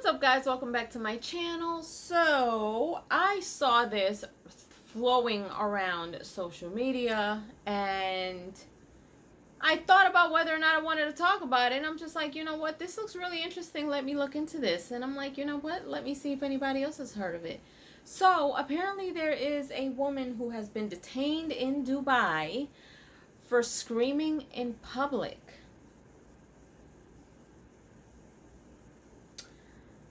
What's up, guys? Welcome back to my channel. So I saw this flowing around social media and I thought about whether or not I wanted to talk about it, and I'm just like, you know what, this looks really interesting, let me look into this. And I'm like, you know what, let me see if anybody else has heard of it. So apparently there is a woman who has been detained in Dubai for screaming in public.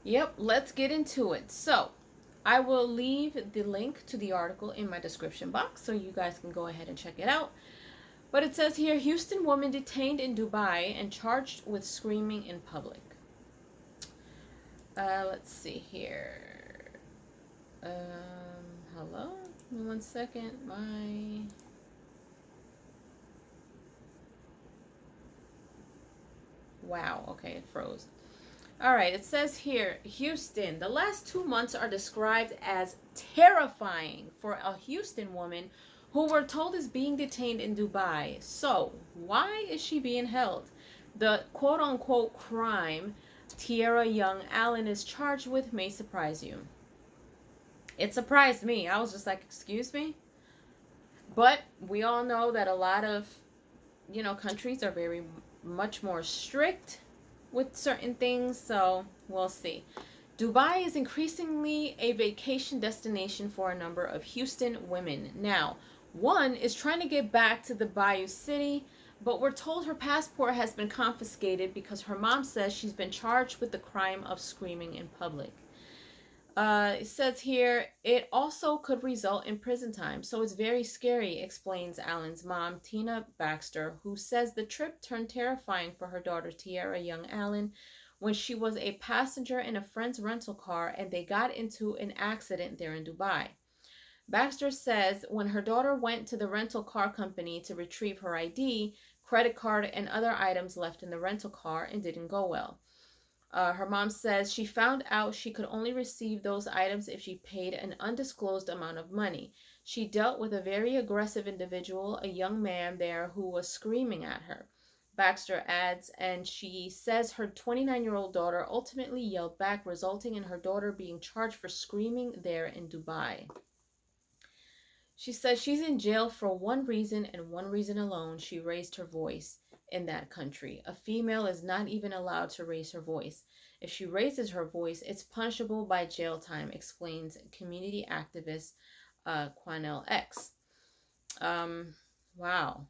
Yep, let's get into it. So, I will leave the link to the article in my description box so you guys can go ahead and check it out. But it says here, Houston woman detained in Dubai and charged with screaming in public. Let's see here. Hello? Give me 1 second. Wow, okay, it froze. All right, it says here, Houston, the last 2 months are described as terrifying for a Houston woman who we're told is being detained in Dubai. So, why is she being held? The quote-unquote crime Tierra Young Allen is charged with may surprise you. It surprised me. I was just like, excuse me? But we all know that a lot of, countries are very much more strict with certain things, so we'll see. Dubai is increasingly a vacation destination for a number of Houston women. Now, one is trying to get back to the Bayou City, but we're told her passport has been confiscated because her mom says she's been charged with the crime of screaming in public. It says here, it also could result in prison time, so it's very scary, explains Allen's mom, Tina Baxter, who says the trip turned terrifying for her daughter, Tierra Young Allen, when she was a passenger in a friend's rental car and they got into an accident there in Dubai. Baxter says when her daughter went to the rental car company to retrieve her ID, credit card, and other items left in the rental car, and didn't go well. Her mom says she found out she could only receive those items if she paid an undisclosed amount of money. She dealt with a very aggressive individual, a young man there who was screaming at her. Baxter adds, and she says her 29-year-old daughter ultimately yelled back, resulting in her daughter being charged for screaming there in Dubai. She says she's in jail for one reason and one reason alone. She raised her voice in that country. A female is not even allowed to raise her voice. If she raises her voice, it's punishable by jail time, explains community activist Quanell X. Wow.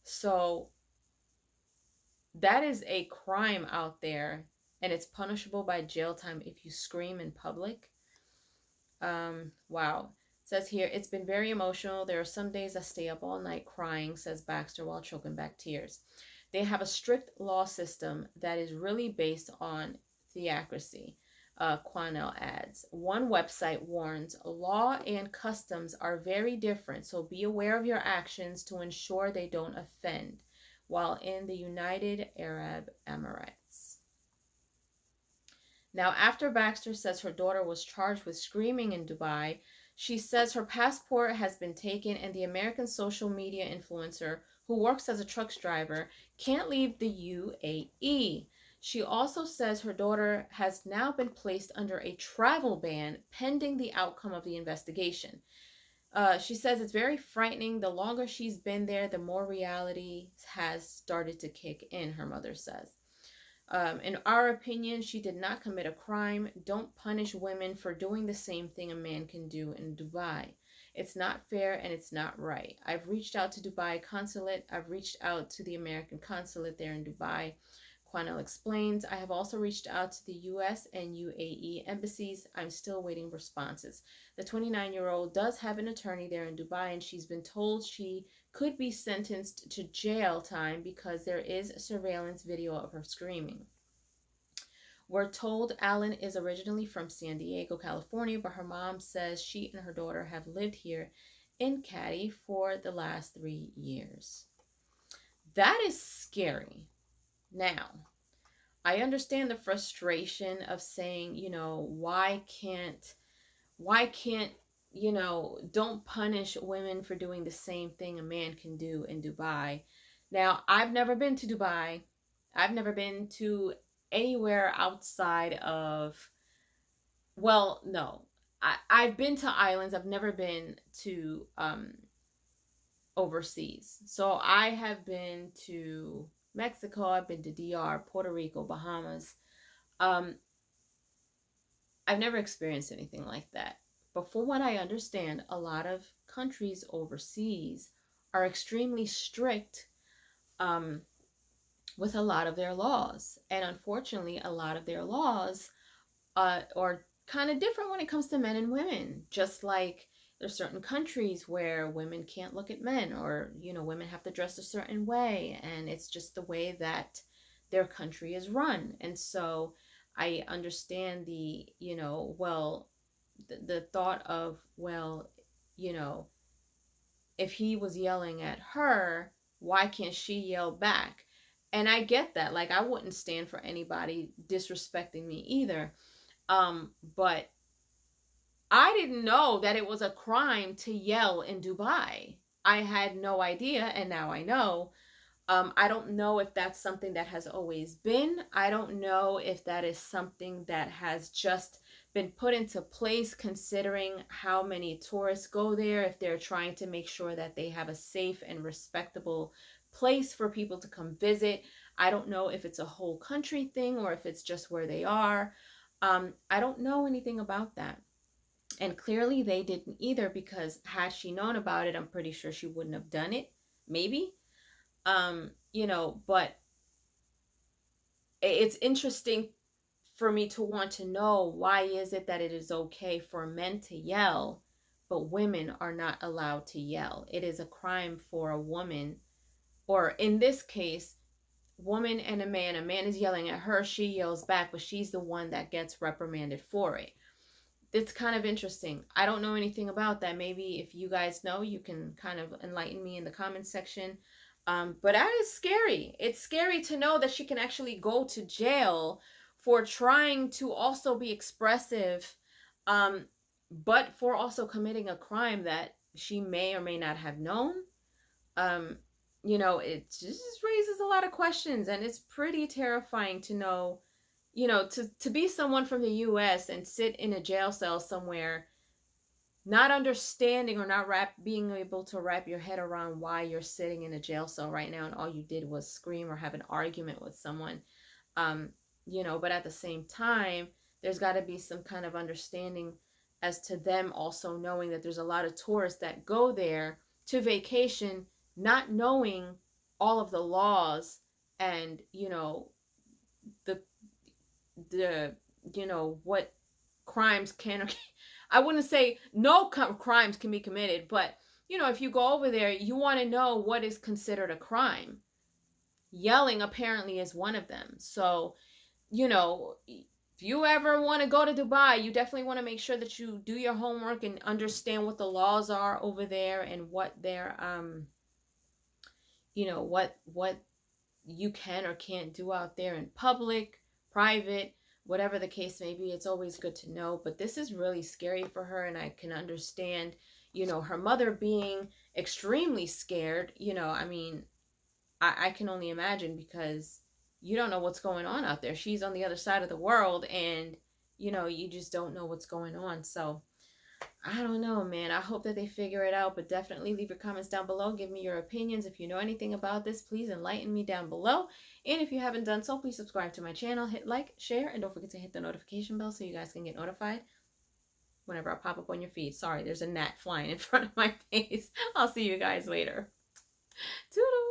So that is a crime out there, and it's punishable by jail time if you scream in public. Wow. It says here, it's been very emotional. There are some days I stay up all night crying, says Baxter while choking back tears. They have a strict law system that is really based on theocracy, Quanell adds. One website warns, law and customs are very different, so be aware of your actions to ensure they don't offend, while in the United Arab Emirates. Now, after Baxter says her daughter was charged with screaming in Dubai, she says her passport has been taken and the American social media influencer who works as a truck driver can't leave the UAE. She also says her daughter has now been placed under a travel ban pending the outcome of the investigation. She says it's very frightening. The longer she's been there, the more reality has started to kick in, her mother says. In our opinion, she did not commit a crime. Don't punish women for doing the same thing a man can do in Dubai. It's not fair and it's not right. I've reached out to Dubai consulate. I've reached out to the American consulate there in Dubai. Quanell explains, I have also reached out to the US and UAE embassies. I'm still waiting responses. The 29-year-old does have an attorney there in Dubai, and she's been told she could be sentenced to jail time because there is surveillance video of her screaming. We're told Allen is originally from San Diego, California, but her mom says she and her daughter have lived here in Cady for the last 3 years. That is scary. Now, I understand the frustration of saying, why can't, don't punish women for doing the same thing a man can do in Dubai. Now, I've never been to Dubai. I've never been to anywhere outside of, well, no. I've been to islands. I've never been to overseas. So I have been to Mexico, I've been to DR, Puerto Rico, Bahamas. Um, I've never experienced anything like that. But from what I understand, a lot of countries overseas are extremely strict um, with a lot of their laws. And unfortunately, a lot of their laws are kind of different when it comes to men and women. Just like there's certain countries where women can't look at men, or, you know, women have to dress a certain way. And it's just the way that their country is run. And so I understand the, you know, well, the thought of, well, you know, if he was yelling at her, why can't she yell back? And I get that. Like, I wouldn't stand for anybody disrespecting me either. But I didn't know that it was a crime to yell in Dubai. I had no idea, and now I know. I don't know if that's something that has always been. I don't know if that is something that has just been put into place considering how many tourists go there, if they're trying to make sure that they have a safe and respectable place for people to come visit. I don't know if it's a whole country thing or if it's just where they are. I don't know anything about that. And clearly they didn't either, because had she known about it, I'm pretty sure she wouldn't have done it. Maybe. You know, but it's interesting for me to want to know, why is it that it is okay for men to yell, but women are not allowed to yell? It is a crime for a woman, or in this case, woman and a man is yelling at her, she yells back, but she's the one that gets reprimanded for it. It's kind of interesting. I don't know anything about that. Maybe if you guys know, you can kind of enlighten me in the comments section. But that is scary. It's scary to know that she can actually go to jail for trying to also be expressive, but for also committing a crime that she may or may not have known. Um, you know, it just raises a lot of questions, and it's pretty terrifying to know, you know, to be someone from the US and sit in a jail cell somewhere, not understanding or not being able to wrap your head around why you're sitting in a jail cell right now and all you did was scream or have an argument with someone. um you know, but at the same time, there's got to be some kind of understanding as to them also knowing that there's a lot of tourists that go there to vacation, not knowing all of the laws, and, you know, the the you know, what crimes can, I wouldn't say no crimes can be committed, but, you know, if you go over there, you want to know what is considered a crime. Yelling apparently is one of them. So, you know, if you ever want to go to Dubai, you definitely want to make sure that you do your homework and understand what the laws are over there, and what their you know, what you can or can't do out there in public, private, whatever the case may be. It's always good to know. But this is really scary for her, and I can understand, you know, her mother being extremely scared. You know, I mean, I can only imagine, because you don't know what's going on out there. She's on the other side of the world, and, you know, you just don't know what's going on. So I don't know, man. I hope that they figure it out, but definitely leave your comments down below. Give me your opinions. If you know anything about this, please enlighten me down below. And if you haven't done so, please subscribe to my channel, hit like, share, and don't forget to hit the notification bell so you guys can get notified whenever I pop up on your feed. Sorry, there's a gnat flying in front of my face. I'll see you guys later. Toodles!